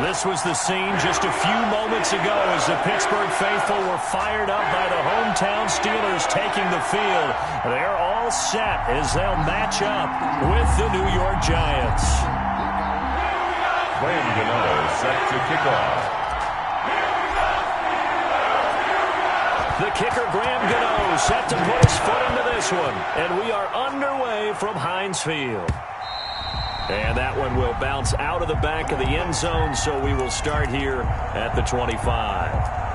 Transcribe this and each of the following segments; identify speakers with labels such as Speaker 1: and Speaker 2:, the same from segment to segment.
Speaker 1: This was the scene just a few moments ago as the Pittsburgh faithful were fired up by the hometown Steelers taking the field. They're all set as they'll match up with the New York Giants.
Speaker 2: Graham Gano set to kick off.
Speaker 1: The kicker, Graham Gano, set to put his foot into this one. And we are underway from Heinz Field. And that one will bounce out of the back of the end zone, so we will start here at the 25.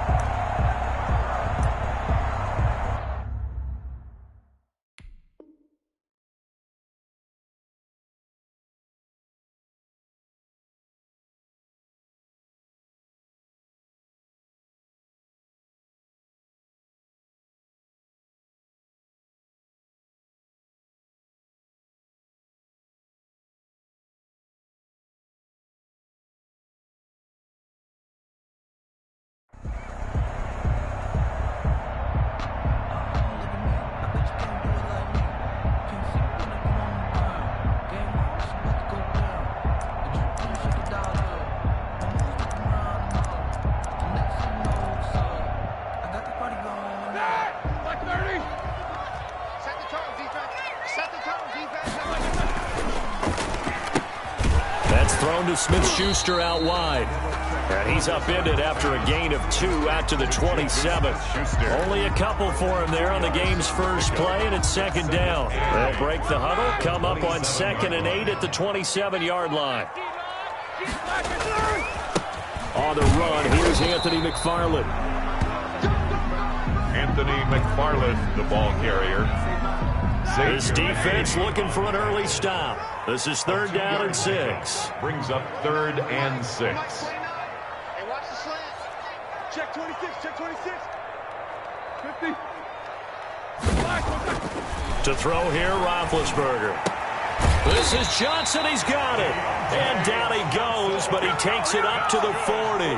Speaker 1: Thrown to Smith-Schuster out wide. And he's upended after a gain of 2 out to the 27. Only a couple for him there on the game's first play, and it's second down. They'll break the huddle, come up on 2nd and 8 at the 27-yard line. On the run, here's Anthony McFarland.
Speaker 2: Anthony McFarland, the ball carrier.
Speaker 1: This defense looking for an early stop. This is 3rd down and 6.
Speaker 2: Brings up 3rd and 6.
Speaker 3: Hey, watch the slant. Check 26, check 26. 50.
Speaker 1: To throw here, Roethlisberger. This is Johnson. He's got it. And down he goes, but he takes it up to the 40.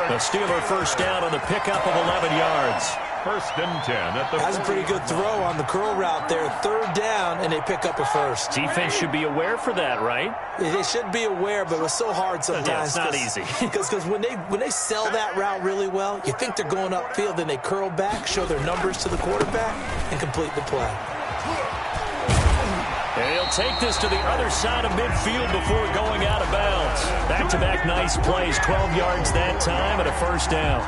Speaker 1: The Steeler first down on the pickup of 11 yards.
Speaker 2: 1st and 10 at the
Speaker 4: That's a pretty good throw on the curl route there. 3rd down, and they pick up a first.
Speaker 1: Defense should be aware for that, right?
Speaker 4: They should be aware, but it's so hard sometimes.
Speaker 1: Yeah, it's not easy.
Speaker 4: Because when they sell that route really well, you think they're going upfield, then they curl back, show their numbers to the quarterback, and complete the play.
Speaker 1: And he'll take this to the other side of midfield before going out of bounds. Back-to-back nice plays, 12 yards that time and a first down.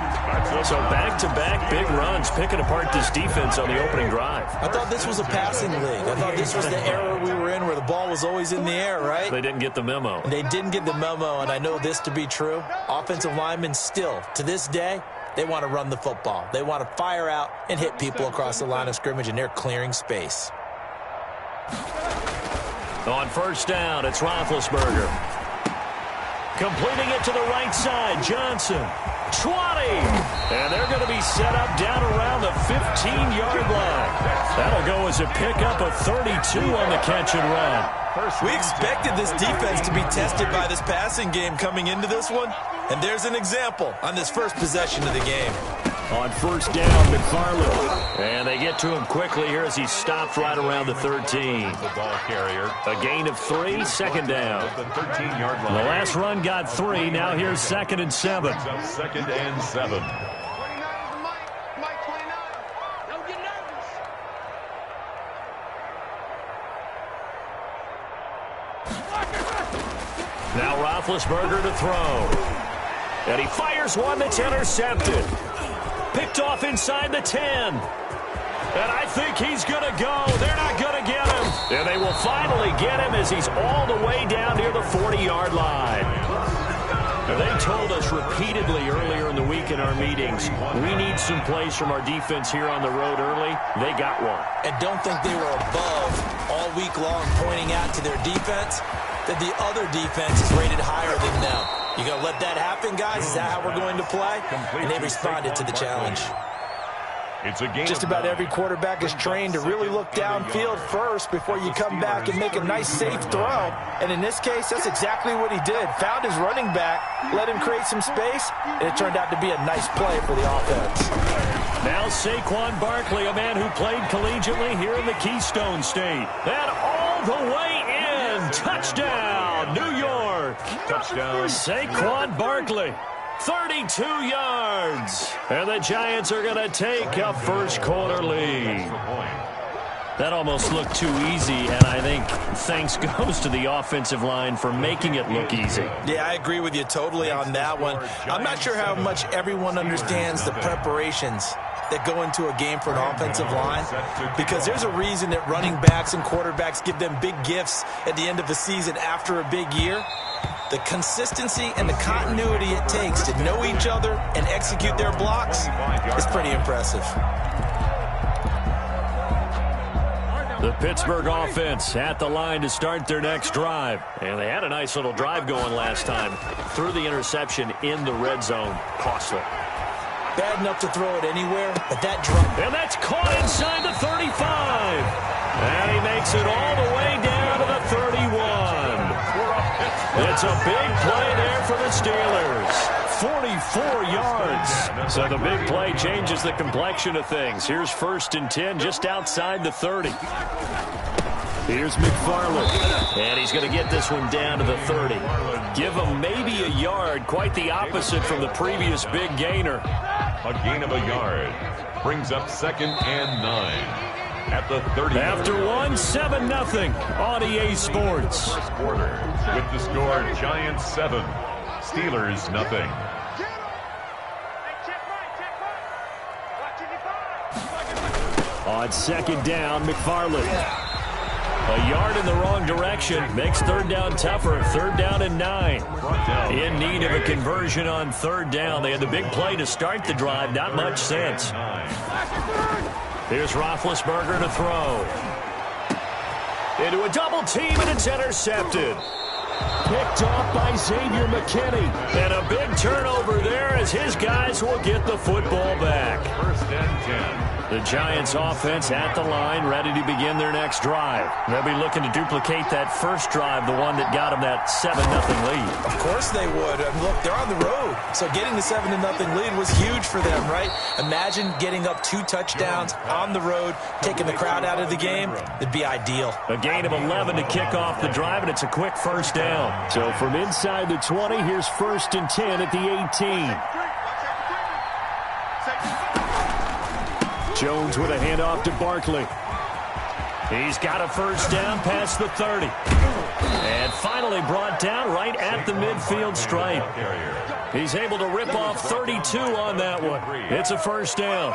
Speaker 1: So back-to-back big runs, picking apart this defense on the opening drive.
Speaker 4: I thought this was a passing league. I thought this was the era we were in where the ball was always in the air, right?
Speaker 1: They didn't get the memo.
Speaker 4: They didn't get the memo, and I know this to be true. Offensive linemen still, to this day, they want to run the football. They want to fire out and hit people across the line of scrimmage, and they're clearing space.
Speaker 1: On first down, it's Roethlisberger. Completing it to the right side, Johnson. 20! And they're going to be set up down around the 15-yard line. That'll go as a pickup of 32 on the catch and run.
Speaker 4: We expected this defense to be tested by this passing game coming into this one, and there's an example on this first possession of the game.
Speaker 1: On first down, McFarland. And they get to him quickly here as he stopped right around the 13.
Speaker 2: The ball carrier.
Speaker 1: A gain of 3, second down.
Speaker 2: The 13-yard line.
Speaker 1: The last run got 3. Now here's 2nd and 7.
Speaker 2: 2nd and 7.
Speaker 3: 29 is Mike 29. Don't get nervous.
Speaker 1: Now Roethlisberger to throw. And he fires one that's intercepted. Picked off inside the 10. And I think he's going to go. They're not going to get him. And they will finally get him as he's all the way down near the 40-yard line. They told us repeatedly earlier in the week in our meetings, we need some plays from our defense here on the road early. They got one.
Speaker 4: And don't think they were above all week long pointing out to their defense that the other defense is rated higher than them. You going to let that happen, guys? Is that how we're going to play? And they responded to the challenge.
Speaker 2: It's a game.
Speaker 4: Just about every quarterback is trained to really look downfield first before you come back and make a nice, safe throw. And in this case, that's exactly what he did. Found his running back, let him create some space, and it turned out to be a nice play for the offense.
Speaker 1: Now Saquon Barkley, a man who played collegiately here in the Keystone State. And all the way in. Touchdown, New York. mark.
Speaker 2: Touchdown.
Speaker 1: Saquon Barkley, 32 yards. And the Giants are going to take a first-quarter lead. That almost looked too easy, and I think thanks goes to the offensive line for making it look easy.
Speaker 4: Yeah, I agree with you totally on that one. I'm not sure how much everyone understands the preparations that go into a game for an offensive line, because there's a reason that running backs and quarterbacks give them big gifts at the end of the season after a big year. The consistency and the continuity it takes to know each other and execute their blocks is pretty impressive.
Speaker 1: The Pittsburgh offense at the line to start their next drive. And they had a nice little drive going last time. Threw the interception in the red zone. Costly.
Speaker 4: Bad enough to throw it anywhere, but that drop.
Speaker 1: And that's caught inside the 35. And he makes it all the way down to the 31. It's a big play there for the Steelers. 44 yards. So the big play changes the complexion of things. Here's 1st and 10 just outside the 30. Here's McFarland. And he's going to get this one down to the 30. Give him maybe a yard. Quite the opposite from the previous big gainer.
Speaker 2: A gain of a yard. Brings up 2nd and 9. At the 30.
Speaker 1: After 7-0 on EA Sports.
Speaker 2: First quarter with the score Giants 7, Steelers 0.
Speaker 1: On 2nd down, McFarland. A yard in the wrong direction makes 3rd down tougher. 3rd down and 9. In need of a conversion on 3rd down. They had the big play to start the drive. Not much sense. Here's Roethlisberger to throw. Into a double team, and it's intercepted. Picked off by Xavier McKinney. And a big turnover there as his guys will get the football back.
Speaker 2: 1st and 10.
Speaker 1: The Giants offense at the line, ready to begin their next drive. They'll be looking to duplicate that first drive, the one that got them that 7-0 lead.
Speaker 4: Of course they would. And look, they're on the road. So getting the 7-0 lead was huge for them, right? Imagine getting up 2 touchdowns on the road, taking the crowd out of the game. It'd be ideal.
Speaker 1: A gain of 11 to kick off the drive, and it's a quick 1st down. So from inside the 20, here's 1st and 10 at the 18. Jones with a handoff to Barkley. He's got a 1st down past the 30. And finally brought down right at the midfield stripe. He's able to rip off 32 on that one. It's a 1st down.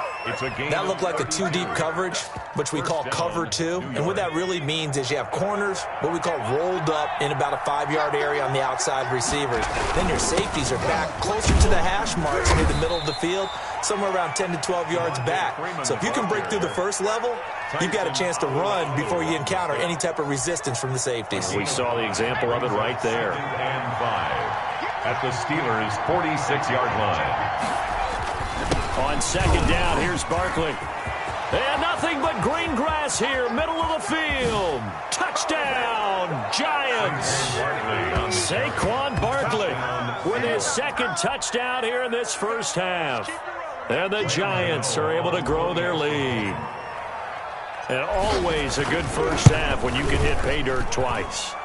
Speaker 4: That looked like a 2-deep coverage, which we call cover 2. And what that really means is you have corners, what we call rolled up in about a 5-yard area on the outside receivers. Then your safeties are back closer to the hash marks near the middle of the field, somewhere around 10 to 12 yards back. So if you can break through the first level, you've got a chance to run before you encounter any type of resistance from the safeties.
Speaker 1: We saw the example of it right there.
Speaker 2: And 5 at the Steelers' 46-yard line.
Speaker 1: On 2nd down, here's Barkley. And nothing but green grass here, middle of the field. Touchdown, Giants. Saquon Barkley with his 2nd touchdown here in this first half. And the Giants are able to grow their lead. And always a good first half when you can hit pay dirt twice.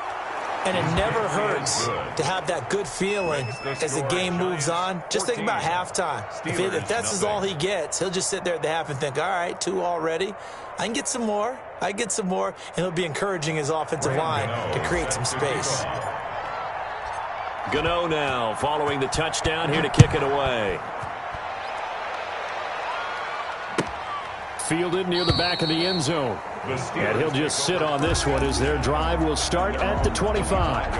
Speaker 4: And it never hurts to have that good feeling as the game moves on. Just think about halftime. If that's all he gets, he'll just sit there at the half and think, all right, 2 already. I can get some more. I get some more. And he'll be encouraging his offensive line to create some space.
Speaker 1: Gano now following the touchdown here to kick it away. Fielded near the back of the end zone. And he'll just sit on this one as their drive will start at the 25.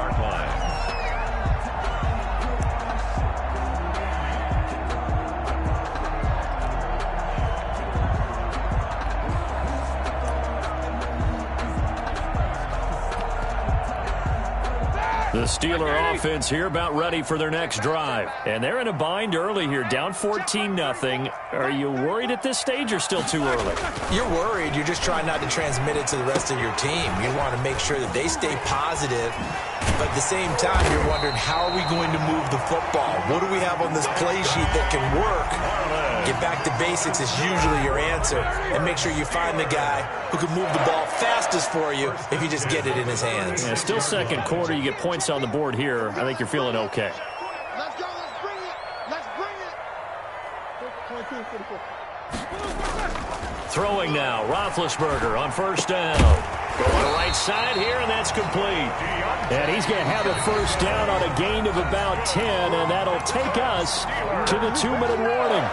Speaker 1: The Steeler offense here about ready for their next drive. And they're in a bind early here, down 14-0. Are you worried at this stage or still too early?
Speaker 4: You're worried. You're just trying not to transmit it to the rest of your team. You want to make sure that they stay positive But at the same time, you're wondering, how are we going to move the football? What do we have on this play sheet that can work? Get back to basics is usually your answer. And make sure you find the guy who can move the ball fastest for you if you just get it in his hands.
Speaker 1: Yeah, still second quarter. You get points on the board here. I think you're feeling okay.
Speaker 3: Let's go. Let's bring it. Let's bring it. 22, 44.
Speaker 1: Throwing now, Roethlisberger on first down. Going to the right side here, and that's complete. And he's going to have a first down on a gain of about 10, and that'll take us to the 2-minute warning.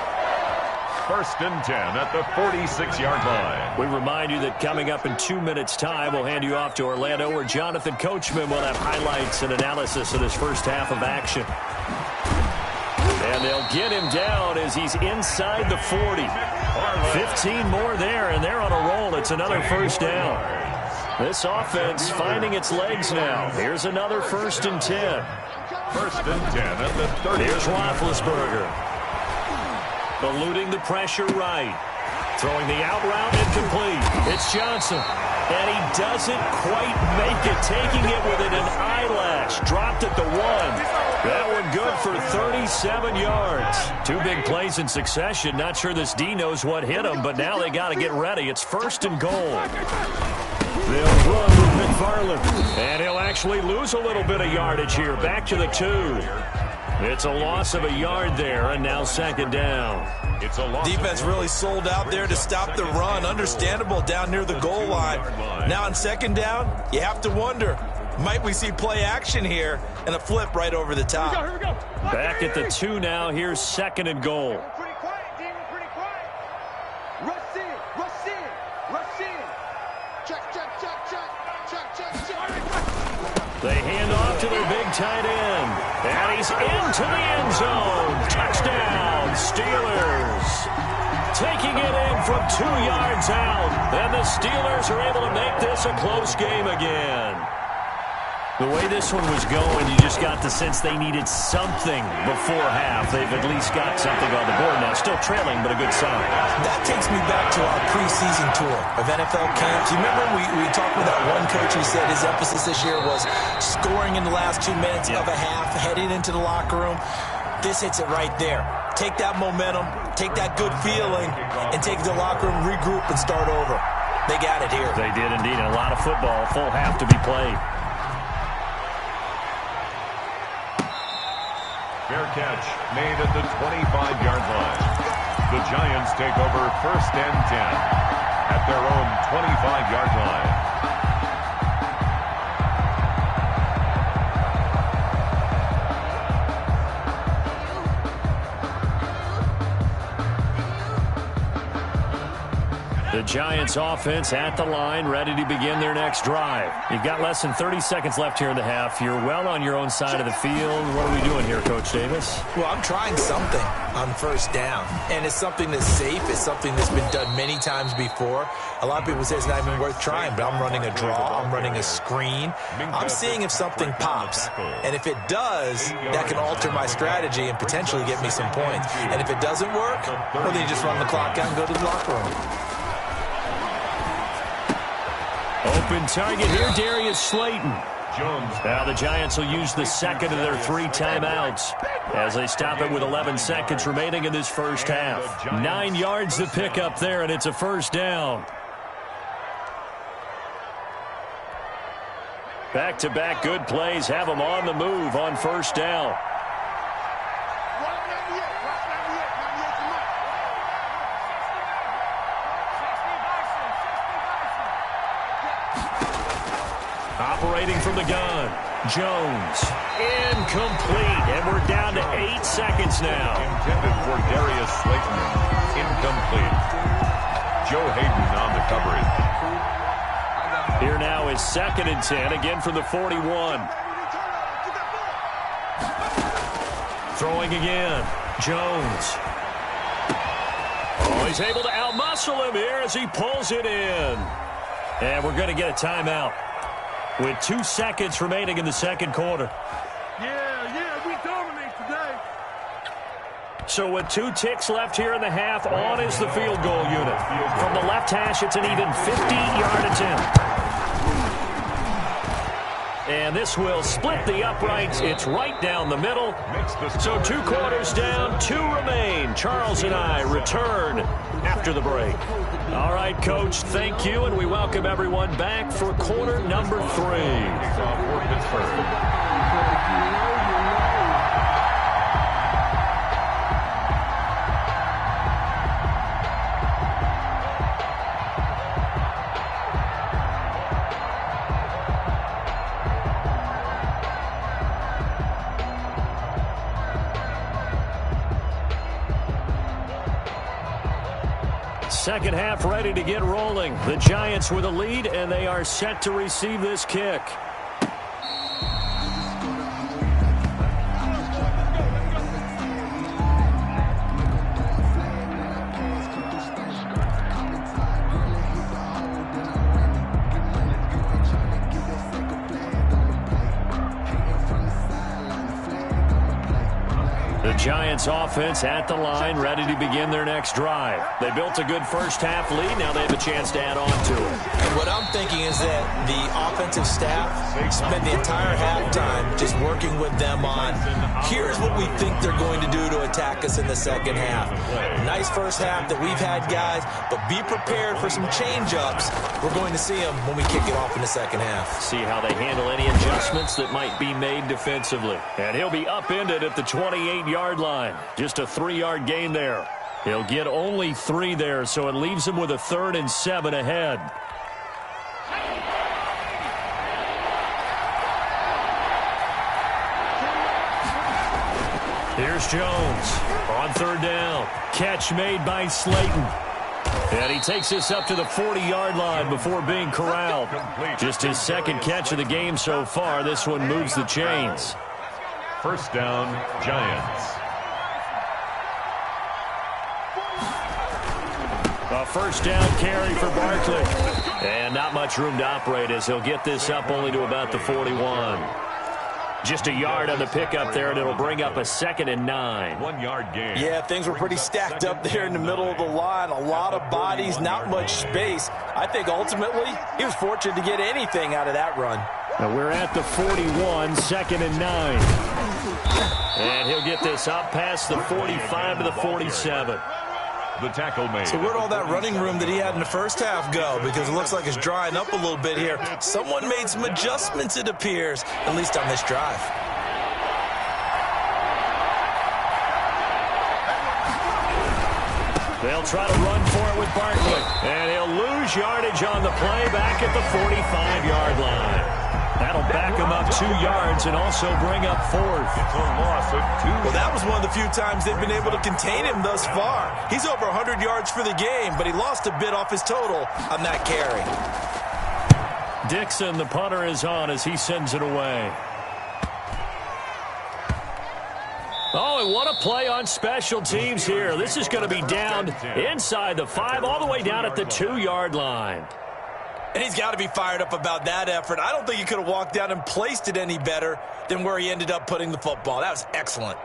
Speaker 2: First and 10 at the 46-yard line.
Speaker 1: We remind you that coming up in 2 minutes' time, we'll hand you off to Orlando, where Jonathan Coachman will have highlights and analysis of this first half of action. And they'll get him down as he's inside the 40. 15 more there, and they're on a roll. It's another first down. This offense finding its legs now. Here's another first and 10.
Speaker 2: First and 10 at the 30.
Speaker 1: Here's Roethlisberger. Eluding the pressure right. Throwing the out route incomplete. It's Johnson. And he doesn't quite make it. Taking it within an eyelash. Dropped at the 1. That one good for 37 yards. 2 big plays in succession. Not sure this D knows what hit him, but now they got to get ready. It's first and goal. They'll run with McFarland. And he'll actually lose a little bit of yardage here. Back to the 2. It's a loss of a yard there, and now second down.
Speaker 2: It's a loss.
Speaker 4: Defense really sold out there to stop the run. Understandable down near the goal line. Now on second down, you have to wonder, might we see play action here and a flip right over the top?
Speaker 3: Here we go.
Speaker 1: Back at the 2 now. Here's second and goal.
Speaker 3: Pretty quiet, D. We're pretty quiet. Rush in. Rush in. Rush in. Check, check, check, check. Check, check, check.
Speaker 1: They hand off to their big tight end. And he's into the end zone. Touchdown, Steelers. Taking it in from 2 yards out. And the Steelers are able to make this a close game again. The way this one was going, you just got the sense they needed something before half. They've at least got something on the board now. Still trailing, but a good sign.
Speaker 4: That takes me back to our preseason tour of NFL camps. You remember we talked with that one coach who said his emphasis this year was scoring in the last 2 minutes of a half, heading into the locker room. This hits it right there. Take that momentum, take that good feeling, and take it to the locker room, regroup, and start over. They got it here.
Speaker 1: They did indeed. And a lot of football, full half to be played.
Speaker 2: Fair catch made at the 25-yard line. The Giants take over first and 10 at their own 25-yard line.
Speaker 1: The Giants offense at the line, ready to begin their next drive. You've got less than 30 seconds left here in the half. You're well on your own side of the field. What are we doing here, Coach Davis?
Speaker 4: Well, I'm trying something on first down. And it's something that's safe. It's something that's been done many times before. A lot of people say it's not even worth trying, but I'm running a draw. I'm running a screen. I'm seeing if something pops. And if it does, that can alter my strategy and potentially get me some points. And if it doesn't work, well, then you just run the clock out and go to the locker room.
Speaker 1: Open target here, Darius Slayton. Now the Giants will use the second of their 3 timeouts as they stop it with 11 seconds remaining in this first half. 9 yards to pick up there, and it's a first down. Back-to-back good plays have them on the move on first down. Operating from the gun, Jones, incomplete, and we're down to 8 seconds now.
Speaker 2: Intended for Darius Slayton, incomplete. Joe Hayden on the coverage.
Speaker 1: Here now is second and 10, again from the 41. Throwing again, Jones. Oh, he's able to outmuscle him here as he pulls it in. And we're going to get a timeout with 2 seconds remaining in the second quarter.
Speaker 3: Yeah, we dominate today.
Speaker 1: So with 2 ticks left here in the half, on is the field goal unit. From the left hash, it's an even 50-yard attempt. And this will split the uprights. It's right down the middle. So 2 quarters down, 2 remain. Charles and I return after the break. All right, Coach, thank you, and we welcome everyone back for quarter number 3.
Speaker 2: For Pittsburgh.
Speaker 1: Second half ready to get rolling. The Giants with a lead, and they are set to receive this kick. The Giants offense at the line, ready to begin their next drive. They built a good first half lead. Now they have a chance to add on to it.
Speaker 4: And what I'm thinking is that the offensive staff spent the entire halftime just working with them on, here's what we think they're going to do to attack us in the second half. Nice first half that we've had, guys, but be prepared for some change-ups. We're going to see them when we kick it off in the second half.
Speaker 1: See how they handle any adjustments that might be made defensively. And he'll be upended at the 28-yard line. Just a 3-yard gain there. He'll get only 3 there, so it leaves him with a 3rd and 7 ahead. Here's Jones on 3rd down. Catch made by Slayton. And he takes this up to the 40-yard line before being corralled. Just his 2nd catch of the game so far. This one moves the chains.
Speaker 2: First down, Giants.
Speaker 1: A first down carry for Barkley. And not much room to operate as he'll get this up only to about the 41. Just a yard on the pickup there, and it'll bring up a 2nd and 9.
Speaker 2: 1-yard gain.
Speaker 4: Yeah, things were pretty stacked up there in the middle of the line. A lot of bodies, not much space. I think ultimately he was fortunate to get anything out of that run.
Speaker 1: Now we're at the 41, 2nd and 9. And he'll get this up past the 45 to the 47.
Speaker 2: The tackle made.
Speaker 4: So where'd all that running room that he had in the first half go? Because it looks like it's drying up a little bit here. Someone made some adjustments, it appears, at least on this drive.
Speaker 1: They'll try to run for it with Barkley. And he'll lose yardage on the play back at the 45-yard line. That'll back him up 2 yards and also bring up 4th.
Speaker 2: It's a loss of 2.
Speaker 4: Well, that was one of the few times they've been able to contain him thus far. He's over 100 yards for the game, but he lost a bit off his total on that carry.
Speaker 1: Dixon, the punter, is on as he sends it away. Oh, and what a play on special teams here. This is going to be down inside the 5, all the way down at the 2-yard line.
Speaker 4: And he's got to be fired up about that effort. I don't think he could have walked down and placed it any better than where he ended up putting the football. That was excellent.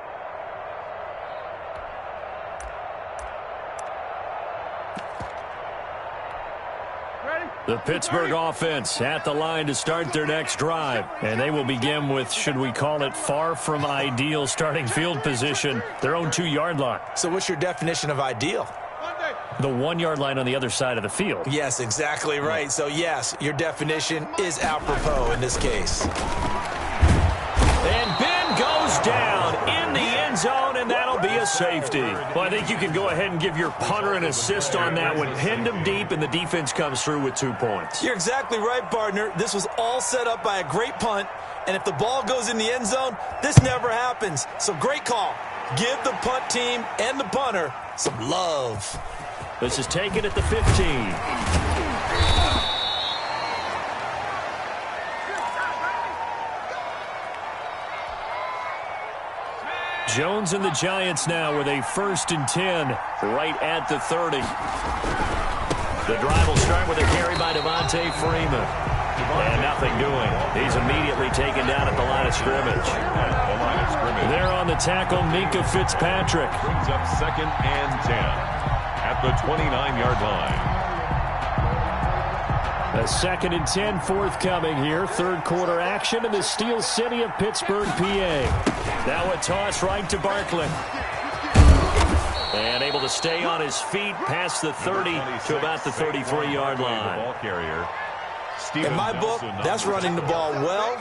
Speaker 1: The Pittsburgh offense at the line to start their next drive. And they will begin with, should we call it, far from ideal starting field position, their own 2-yard line.
Speaker 4: So what's your definition of ideal?
Speaker 1: The 1-yard line on the other side of the field.
Speaker 4: Yes, exactly right. So, yes, your definition is apropos in this case.
Speaker 1: And Ben goes down in the end zone, and that'll be a safety. Well, I think you can go ahead and give your punter an assist on that one. Pinned him deep, and the defense comes through with 2 points.
Speaker 4: You're exactly right, partner. This was all set up by a great punt, and if the ball goes in the end zone, this never happens. So, great call. Give the punt team and the punter some love.
Speaker 1: This is taken at the 15. Jones and the Giants now with a 1st and 10 right at the 30. The drive will start with a carry by Devontae Freeman. And nothing doing. He's immediately taken down at the line of scrimmage. There on the tackle, Minkah Fitzpatrick.
Speaker 2: Brings up 2nd and 10 at the 29-yard line.
Speaker 1: A 2nd and 10 forthcoming here. Third quarter action in the Steel City of Pittsburgh, PA. Now a toss right to Barkley. And able to stay on his feet past the 30 to about the 33-yard line.
Speaker 4: In my book, that's running the ball well,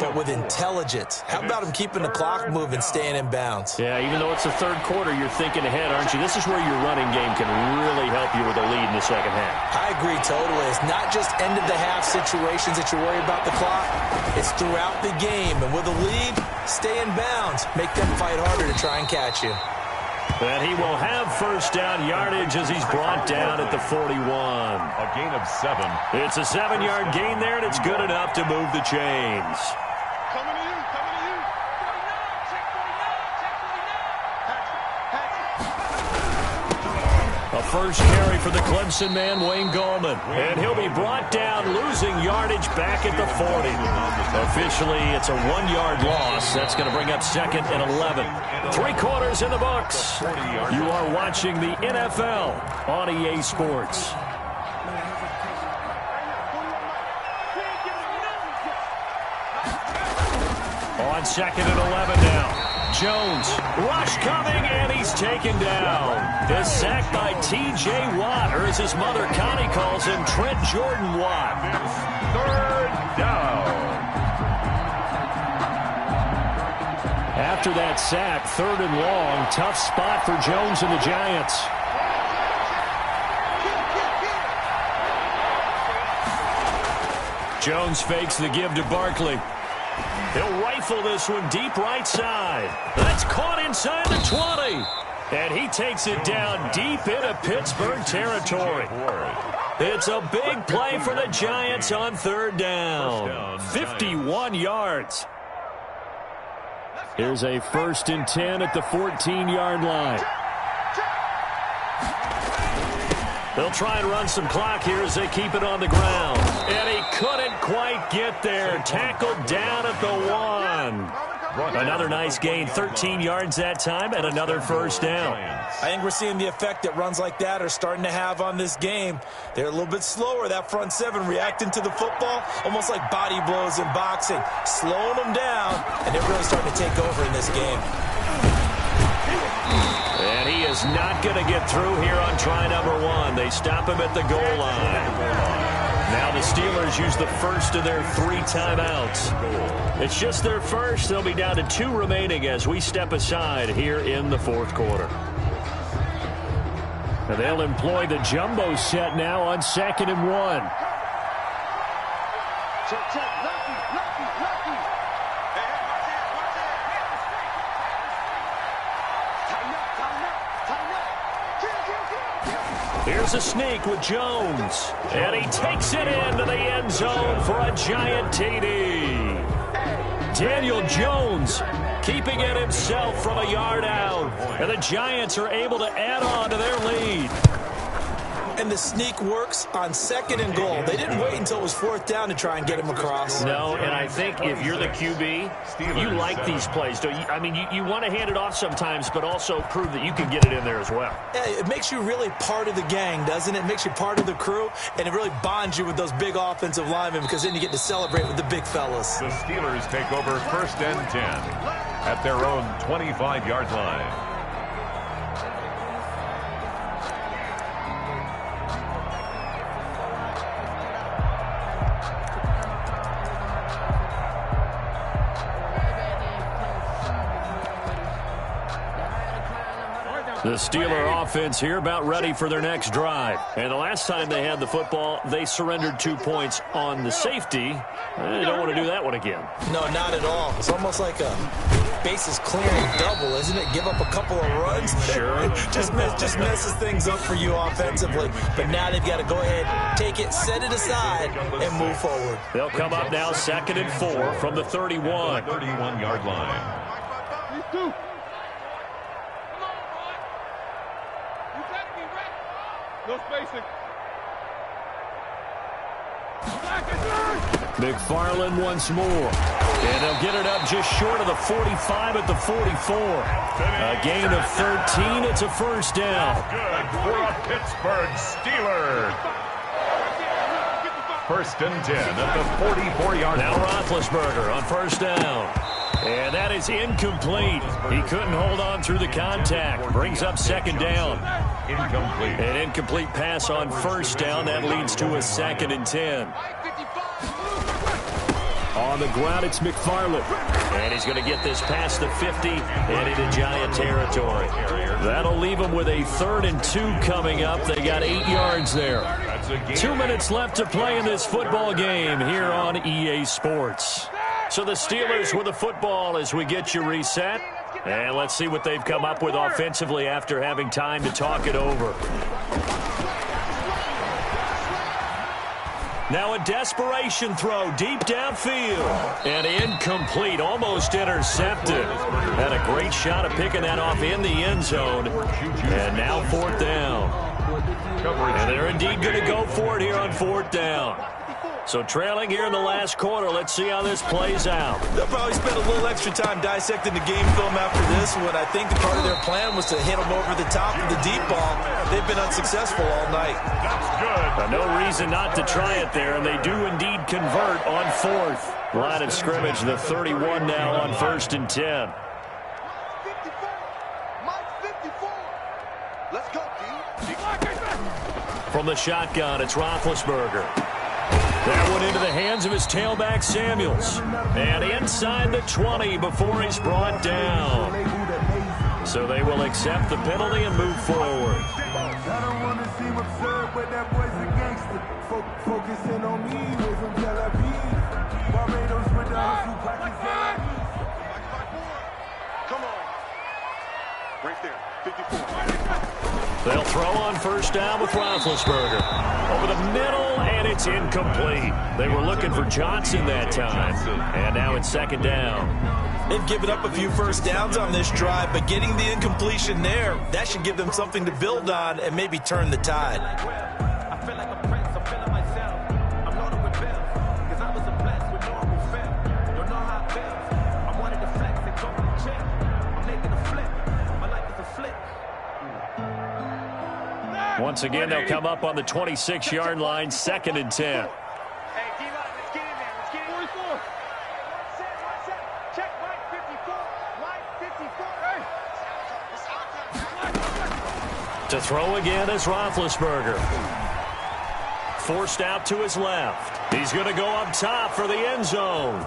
Speaker 4: but with intelligence. How about him keeping the clock moving, staying in bounds?
Speaker 1: Yeah, even though it's the third quarter, you're thinking ahead, aren't you? This is where your running game can really help you with a lead in the second half.
Speaker 4: I agree totally. It's not just end-of-the-half situations that you worry about the clock. It's throughout the game. And with a lead, stay in bounds. Make them fight harder to try and catch you.
Speaker 1: And he will have first down yardage as he's brought down at the 41.
Speaker 2: A gain of 7.
Speaker 1: It's a 7-yard gain there, and it's good enough to move the chains.
Speaker 3: Coming to you, coming to you. 49, check 49, check 49.
Speaker 1: A first carry for the Clemson man, Wayne Gallman. And he'll be brought down, losing yardage back at the 40. Officially, it's a 1-yard loss. That's going to bring up 2nd and 11. 3 quarters in the books. You are watching the NFL on EA Sports. On 2nd and 11 now. Jones, rush coming, and he's taken down. This sack by T.J. Watt, or as his mother Connie calls him, Trent Jordan Watt.
Speaker 2: 3rd down.
Speaker 1: After that sack, 3rd and long, tough spot for Jones and the Giants. Jones fakes the give to Barkley. He'll rifle this one deep right side. That's caught inside the 20. And he takes it down deep into Pittsburgh territory. It's a big play for the Giants on 3rd down. 51 yards. Here's a 1st and 10 at the 14-yard line. They'll try and run some clock here as they keep it on the ground. And he couldn't quite get there. Tackled down at the 1. Another nice gain, 13 yards that time, and another first down.
Speaker 4: I think we're seeing the effect that runs like that are starting to have on this game. They're a little bit slower, that front 7, reacting to the football, almost like body blows in boxing, slowing them down, and they're really starting to take over in this game.
Speaker 1: And he is not going to get through here on try number 1. They stop him at the goal line. Now the Steelers use the first of their 3 timeouts. It's just their first. They'll be down to 2 remaining as we step aside here in the 4th quarter. And they'll employ the jumbo set now on 2nd and 1.
Speaker 3: Check, check, lucky, lucky, lucky. Hey, watch it. Tighten up.
Speaker 1: Here's a sneak with Jones. And he takes it into the end zone for a giant TD. Daniel Jones keeping it himself from a yard out. And the Giants are able to add on to their lead.
Speaker 4: And the sneak works on 2nd and goal. They didn't wait until it was 4th down to try and get him across.
Speaker 1: No, and I think if you're the QB, you like these plays. Don't you? I mean, you want to hand it off sometimes, but also prove that you can get it in there as well.
Speaker 4: Yeah, it makes you really part of the gang, doesn't it? It makes you part of the crew, and it really bonds you with those big offensive linemen because then you get to celebrate with the big fellas.
Speaker 2: The Steelers take over 1st and 10 at their own 25-yard line.
Speaker 1: The Steeler offense here about ready for their next drive. And the last time they had the football, they surrendered 2 points on the safety. They don't want to do that one again.
Speaker 4: No, not at all. It's almost like a bases clearing double, isn't it? Give up a couple of runs.
Speaker 1: Sure.
Speaker 4: just messes things up for you offensively. But now they've got to go ahead, take it, set it aside, and move forward.
Speaker 1: They'll come up now 2nd and 4 from the 31.
Speaker 2: 31-yard line.
Speaker 3: No spacing.
Speaker 1: McFarland once more. And they'll get it up just short of the 45 at the 44. A gain of 13. It's a first down.
Speaker 2: Good for a Pittsburgh Steelers. First and 10 at the 44-yard line.
Speaker 1: Now Roethlisberger on first down. And that is incomplete. He couldn't hold on through the contact. Brings up second down.
Speaker 2: Incomplete.
Speaker 1: An incomplete pass on first down. That leads to a second and 10. On the ground, it's McFarland. And he's going to get this past the 50 and into Giant territory. That'll leave him with a 3rd and 2 coming up. They got 8 yards there. 2 minutes left to play in this football game here on EA Sports. So the Steelers with the football as we get you reset. And let's see what they've come up with offensively after having time to talk it over. Now a desperation throw deep downfield. And incomplete, almost intercepted. Had a great shot at picking that off in the end zone. And now 4th down. And they're indeed going to go for it here on 4th down. So trailing here in the last quarter. Let's see how this plays out.
Speaker 4: They'll probably spend a little extra time dissecting the game film after this one. I think part of their plan was to hit them over the top of the deep ball. They've been unsuccessful all night.
Speaker 2: That's good.
Speaker 1: No reason not to try it there, and they do indeed convert on 4th. Line of scrimmage, the 31 now on 1st and 10.
Speaker 3: Let's go, D.
Speaker 1: From the shotgun, it's Roethlisberger. That one into the hands of his tailback, Samuels. And inside the 20 before he's brought down. So they will accept the penalty and move forward.
Speaker 5: I don't want to seem absurd, but that boy's a gangster. Focusing on me, we're from Tel Aviv. Barbados with the hustle, Pakistan.
Speaker 3: Come on. Right there, 54.
Speaker 1: They'll throw on first down with Roethlisberger. Over the middle, and it's incomplete. They were looking for Johnson that time. And now it's 2nd down.
Speaker 4: They've given up a few first downs on this drive, but getting the incompletion there, that should give them something to build on and maybe turn the tide.
Speaker 5: I feel like a prince, I'm feeling myself. I'm loaded with bills, because I was a blessed with normal film. Don't know how it feels. I wanted to flex and go to the gym. I'm making a flip. My life is a flip.
Speaker 1: Once again, they'll come up on the 26-yard line, 2nd and 10.
Speaker 3: Hey, D-line, let's get in there. Let's get in. 44. One set. Check Mike 54. Mike 54.
Speaker 1: To throw again is Roethlisberger. Forced out to his left. He's going to go up top for the end zone.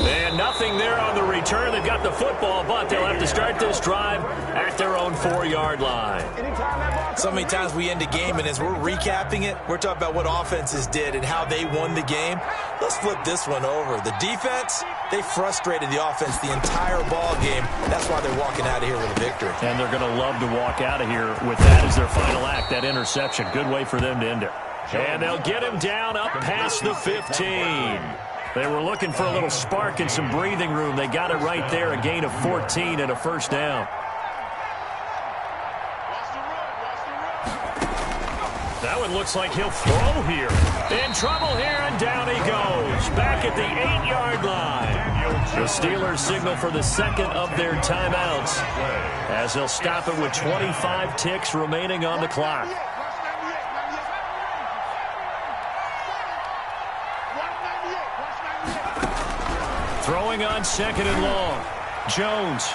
Speaker 1: And nothing there on the return. They've got the football, but they'll have to start this drive at their own 4-yard line.
Speaker 4: So many times we end a game, and as we're recapping it, we're talking about what offenses did and how they won the game. Let's flip this one over. The defense, they frustrated the offense the entire ball game. That's why they're walking out of here with a victory.
Speaker 1: And they're going to love to walk out of here with that as their final act, that interception. Good way for them to end it. And they'll get him down up past the 15. They were looking for a little spark and some breathing room. They got it right there, a gain of 14 and a first down. That one looks like he'll throw here. In trouble here, and down he goes. Back at the 8-yard line. The Steelers signal for the 2nd of their timeouts as they'll stop it with 25 ticks remaining on the clock. Throwing on 2nd and long. Jones.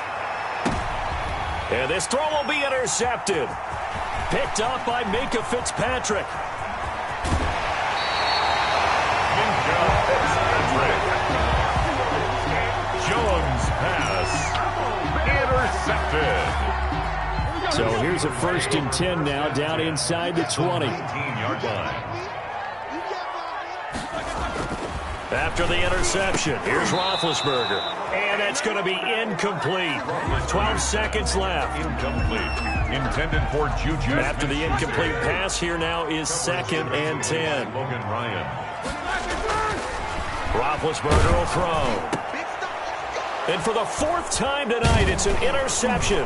Speaker 1: And this throw will be intercepted. Picked up by Minka Fitzpatrick.
Speaker 2: Jones pass intercepted.
Speaker 1: So here's a 1st and 10 now, down inside the 20.
Speaker 2: 18-yard line.
Speaker 1: After the interception, here's Roethlisberger. And that's going to be incomplete. 12 seconds left.
Speaker 2: Incomplete. Intended for Juju.
Speaker 1: After the incomplete pass, here now is 2nd and 10.
Speaker 2: Logan Ryan.
Speaker 1: Roethlisberger will throw. And for the 4th time tonight, it's an interception.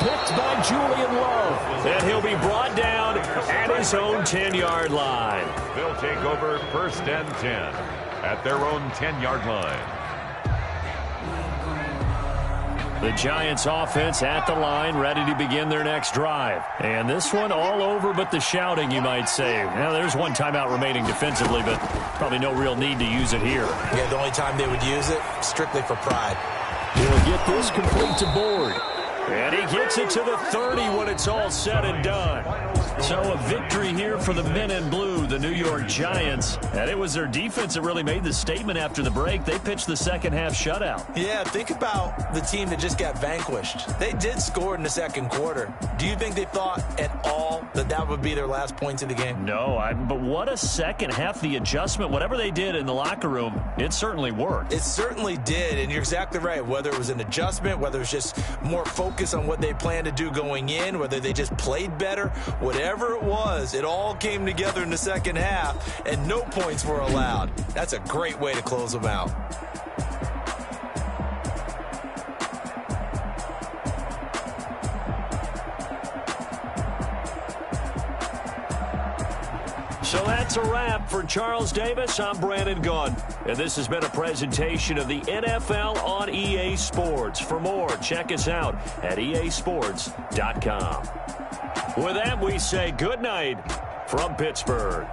Speaker 1: Picked by Julian Love. And he'll be brought down at his own 10-yard line.
Speaker 2: They'll take over 1st and 10 at their own 10-yard line.
Speaker 1: The Giants offense at the line, ready to begin their next drive. And this one all over but the shouting, you might say. Now, there's one timeout remaining defensively, but probably no real need to use it here.
Speaker 4: Yeah, the only time they would use it, strictly for pride.
Speaker 1: He'll get this complete to Board. And he gets it to the 30 when it's all said and done. So a victory here for the men in blue, the New York Giants. And it was their defense that really made the statement after the break. They pitched the second half shutout.
Speaker 4: Yeah, think about the team that just got vanquished. They did score in the second quarter. Do you think they thought at all that that would be their last points of the game?
Speaker 1: No, but what a second half. The adjustment, whatever they did in the locker room, it certainly worked.
Speaker 4: It certainly did, and you're exactly right. Whether it was an adjustment, whether it was just more focus on what they planned to do going in, whether they just played better, whatever it was, it all came together in the second half, and no points were allowed. That's a great way to close them out.
Speaker 1: So that's a wrap for Charles Davis. I'm Brandon Gunn. And this has been a presentation of the NFL on EA Sports. For more, check us out at easports.com. With that, we say good night from Pittsburgh.